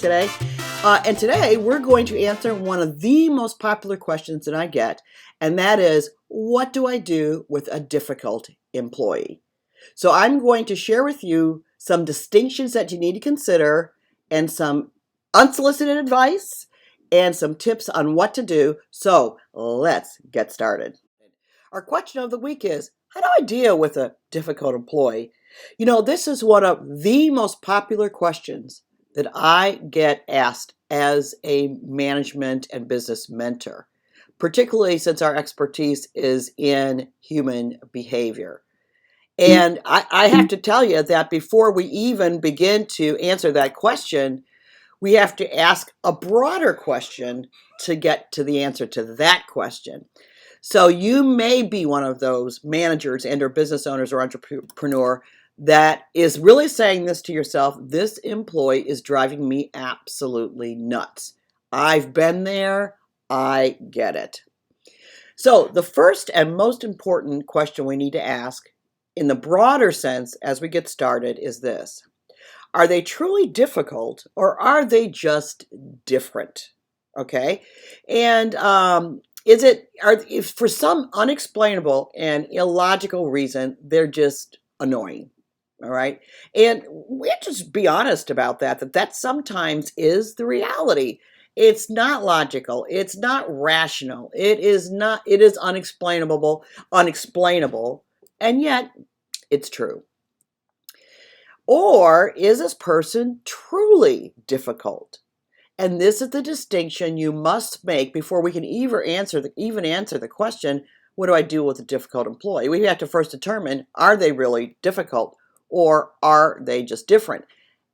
today. And today we're going to answer one of the most popular questions that I get, and that is, what do I do with a difficult employee? So I'm going to share with you some distinctions that you need to consider and some unsolicited advice and some tips on what to do. So let's get started. Our question of the week is, how do I deal with a difficult employee? You know, this is one of the most popular questions that I get asked as a management and business mentor, particularly since our expertise is in human behavior. And I have to tell you that before we even begin to answer that question, we have to ask a broader question to get to the answer to that question. So you may be one of those managers and or business owners or entrepreneur that is really saying this to yourself: this employee is driving me absolutely nuts. I've been there. I get it. So the first and most important question we need to ask in the broader sense as we get started is this: are they truly difficult, or are they just different? Okay. And if for some unexplainable and illogical reason, they're just annoying. All right. And we have to just be honest about that sometimes is the reality. It's not logical. It's not rational. It is unexplainable, and yet it's true. Or is this person truly difficult? And this is the distinction you must make before we can even answer the question, what do I do with a difficult employee? We have to first determine, are they really difficult, or are they just different?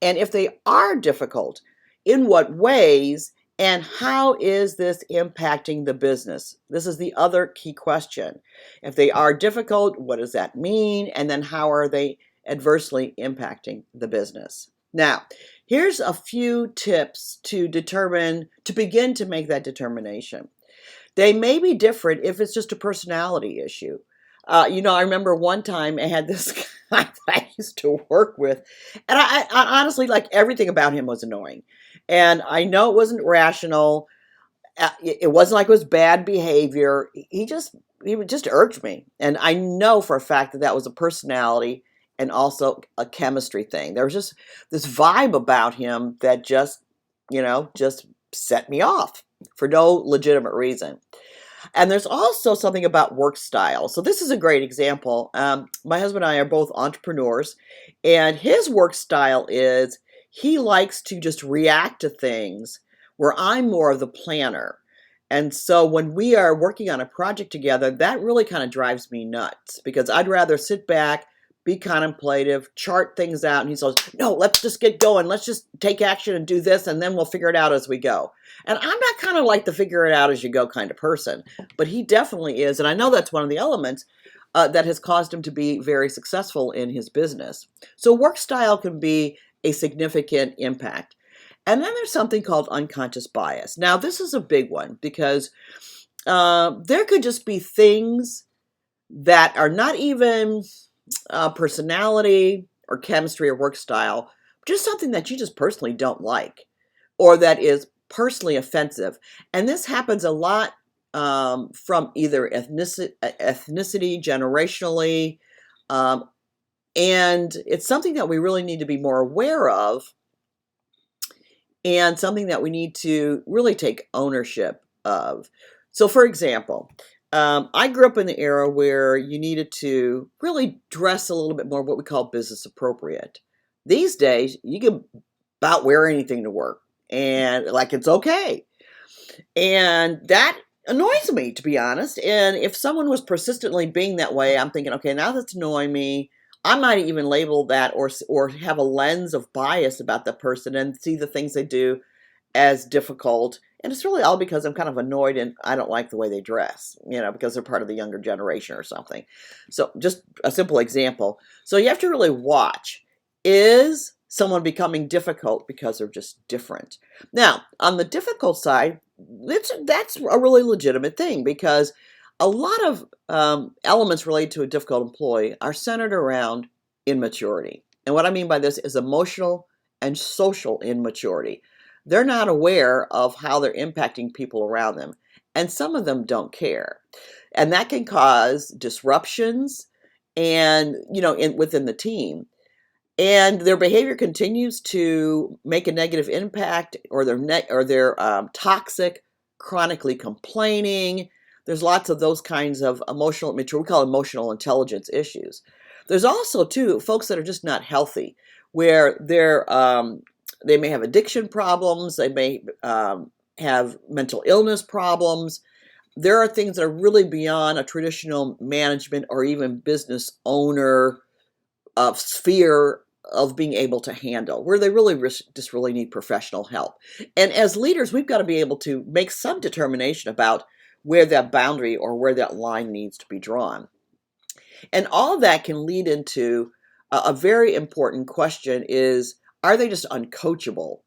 And if they are difficult, in what ways, and how is this impacting the business? This is the other key question. If they are difficult, what does that mean? And then how are they adversely impacting the business? Now, here's a few tips to begin to make that determination. They may be different if it's just a personality issue. I remember one time I had this guy that I used to work with, and I honestly, like, everything about him was annoying. And I know it wasn't rational. It wasn't like it was bad behavior. He would just urge me. And I know for a fact that was a personality and also a chemistry thing. There was just this vibe about him that just set me off for no legitimate reason. And there's also something about work style. So this is a great example. My husband and I are both entrepreneurs, and his work style is he likes to just react to things, where I'm more of the planner. And so when we are working on a project together, that really kind of drives me nuts, because I'd rather sit back, be contemplative, chart things out. And he says, no, let's just get going. Let's just take action and do this, and then we'll figure it out as we go. And I'm not kind of like the figure it out as you go kind of person, but he definitely is. And I know that's one of the elements that has caused him to be very successful in his business. So work style can be a significant impact. And then there's something called unconscious bias. Now, this is a big one, because there could just be things that are not even personality or chemistry or work style, just something that you just personally don't like, or that is personally offensive. And this happens a lot from either ethnicity, generationally, and it's something that we really need to be more aware of, and something that we need to really take ownership of. So, for example, I grew up in the era where you needed to really dress a little bit more what we call business appropriate. These days, you can about wear anything to work, and like it's okay. And that annoys me, to be honest. And if someone was persistently being that way, I'm thinking, okay, now that's annoying me. I might even label that or have a lens of bias about the person and see the things they do as difficult. And it's really all because I'm kind of annoyed and I don't like the way they dress, because they're part of the younger generation or something. So just a simple example. So you have to really watch. Is someone becoming difficult because they're just different? Now, on the difficult side, that's a really legitimate thing, because a lot of elements related to a difficult employee are centered around immaturity. And what I mean by this is emotional and social immaturity. they're not aware of how they're impacting people around them. And some of them don't care. And that can cause disruptions and, within the team. And their behavior continues to make a negative impact, or they're toxic, chronically complaining. There's lots of those kinds of we call emotional intelligence issues. There's also, too, folks that are just not healthy, where they may have addiction problems, they may have mental illness problems. There are things that are really beyond a traditional management or even business owner sphere of being able to handle, where they just really need professional help. And as leaders, we've got to be able to make some determination about where that boundary or where that line needs to be drawn. And all of that can lead into a very important question is, are they just uncoachable?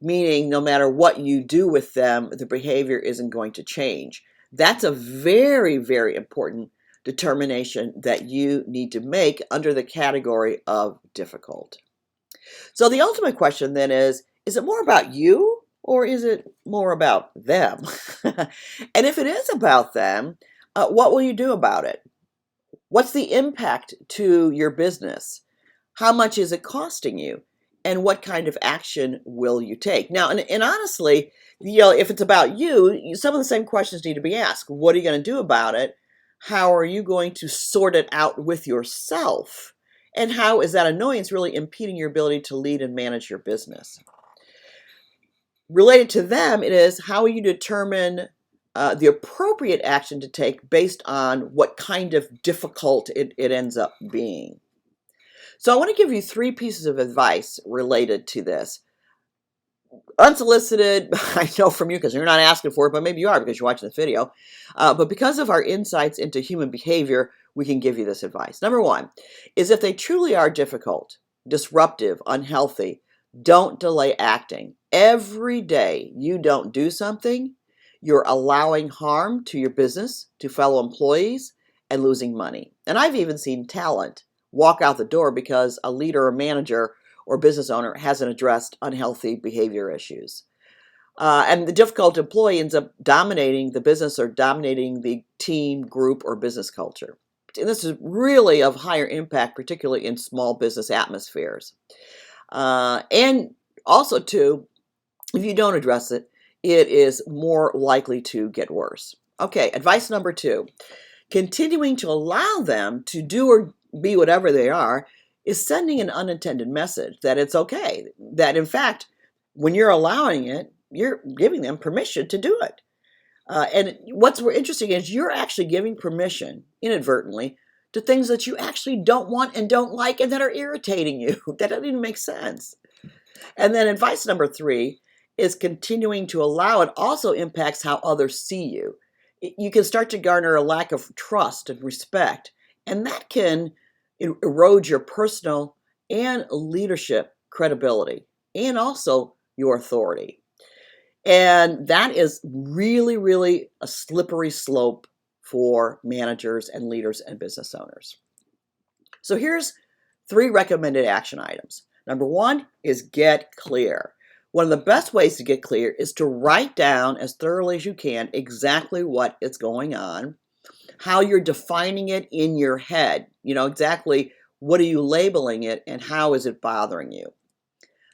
Meaning no matter what you do with them, the behavior isn't going to change. That's a very, very important determination that you need to make under the category of difficult. So the ultimate question then is it more about you or is it more about them? And if it is about them, what will you do about it? What's the impact to your business? How much is it costing you? And what kind of action will you take? Now, and honestly, if it's about you, some of the same questions need to be asked. What are you going to do about it? How are you going to sort it out with yourself? And how is that annoyance really impeding your ability to lead and manage your business? Related to them, it is how you determine the appropriate action to take based on what kind of difficult it ends up being. So I want to give you 3 pieces of advice related to this. Unsolicited, I know from you because you're not asking for it, but maybe you are because you're watching the video. But because of our insights into human behavior, we can give you this advice. Number 1 is if they truly are difficult, disruptive, unhealthy, don't delay acting. Every day you don't do something, you're allowing harm to your business, to fellow employees, and losing money. And I've even seen talent walk out the door because a leader or manager or business owner hasn't addressed unhealthy behavior issues. And the difficult employee ends up dominating the business or dominating the team, group, or business culture. And this is really of higher impact, particularly in small business atmospheres. And also, too, if you don't address it, it is more likely to get worse. Okay, advice number 2. Continuing to allow them to do or be whatever they are is sending an unintended message that it's okay. That, in fact, when you're allowing it, you're giving them permission to do it. And what's interesting is you're actually giving permission, inadvertently, to things that you actually don't want and don't like and that are irritating you. That doesn't even make sense. And then advice number 3 is continuing to allow it also impacts how others see you. You can start to garner a lack of trust and respect, and that can erode your personal and leadership credibility and also your authority. And that is really, really a slippery slope for managers and leaders and business owners. So here's 3 recommended action items. Number 1 is get clear. One of the best ways to get clear is to write down as thoroughly as you can exactly what is going on, how you're defining it in your head, exactly what are you labeling it and how is it bothering you.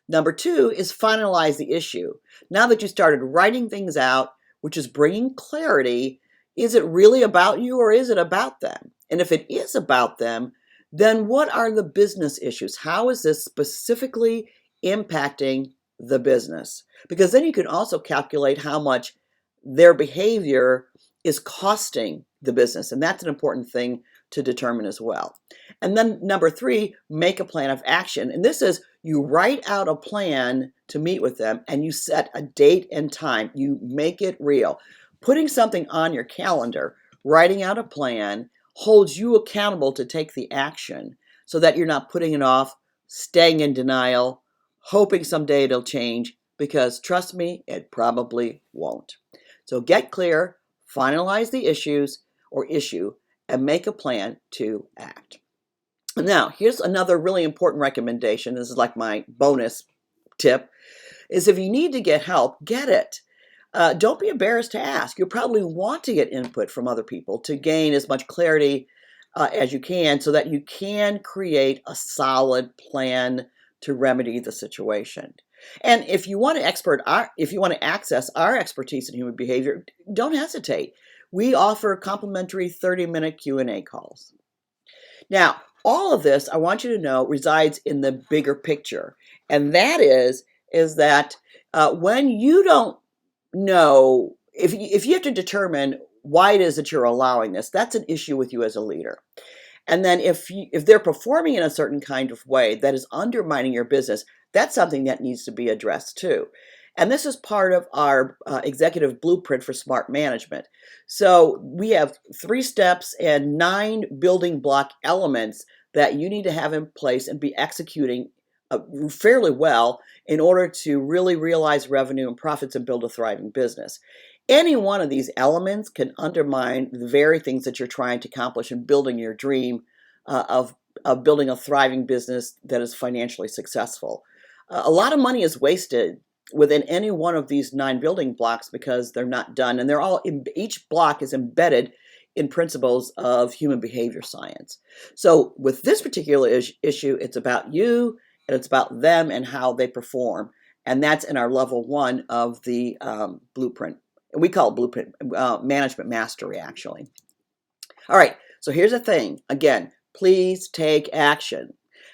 Number 2 is finalize the issue. Now that you started writing things out, which is bringing clarity, is it really about you or is it about them? And if it is about them, then what are the business issues? How is this specifically impacting the business? Because then you can also calculate how much their behavior is costing the business. And that's an important thing to determine as well. And then number 3, make a plan of action. And this is you write out a plan to meet with them and you set a date and time. You make it real. Putting something on your calendar, writing out a plan, holds you accountable to take the action so that you're not putting it off, staying in denial, hoping someday it'll change, because trust me, it probably won't. So get clear, finalize the issue, and make a plan to act. Now, here's another really important recommendation. This is like my bonus tip. is if you need to get help, get it. Don't be embarrassed to ask. You'll probably want to get input from other people to gain as much clarity as you can so that you can create a solid plan to remedy the situation. And if you want to access our expertise in human behavior, don't hesitate. We offer complimentary 30-minute Q&A calls. Now, all of this, I want you to know, resides in the bigger picture. And that is that when you don't know, if you have to determine why it is that you're allowing this, that's an issue with you as a leader. And then if they're performing in a certain kind of way that is undermining your business, that's something that needs to be addressed too. And this is part of our executive blueprint for smart management. So we have 3 steps and 9 building block elements that you need to have in place and be executing fairly well in order to really realize revenue and profits and build a thriving business. Any one of these elements can undermine the very things that you're trying to accomplish in building your dream of building a thriving business that is financially successful. A lot of money is wasted within any one of these 9 building blocks because they're not done, and each block is embedded in principles of human behavior science. So with this particular issue, it's about you and it's about them and how they perform, and that's in our level 1 of the blueprint. We call it Blueprint Management Mastery, actually. All right, so here's the thing. Again, please take action.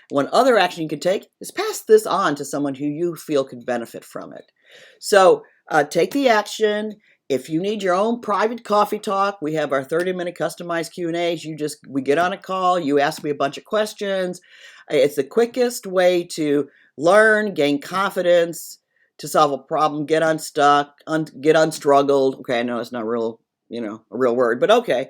One other action you can take is pass this on to someone who you feel could benefit from it. So take the action. If you need your own private coffee talk, we have our 30-minute customized Q&As. We get on a call, you ask me a bunch of questions. It's the quickest way to learn, gain confidence, to solve a problem, get unstuck, get unstruggled. Okay, I know it's not a real word, but okay.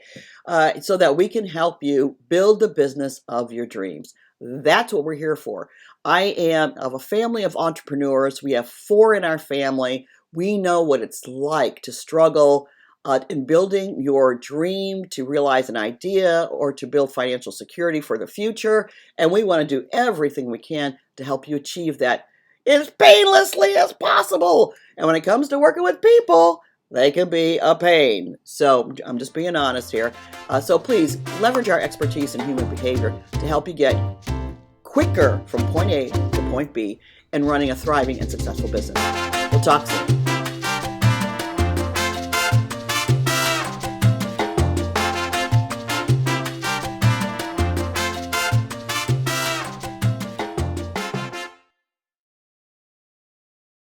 So that we can help you build the business of your dreams. That's what we're here for. I am of a family of entrepreneurs. We have 4 in our family. We know what it's like to struggle in building your dream, to realize an idea, or to build financial security for the future. And we want to do everything we can to help you achieve that as painlessly as possible. And when it comes to working with people, they can be a pain. So I'm just being honest here. So please leverage our expertise in human behavior to help you get quicker from point A to point B and running a thriving and successful business. We'll talk soon.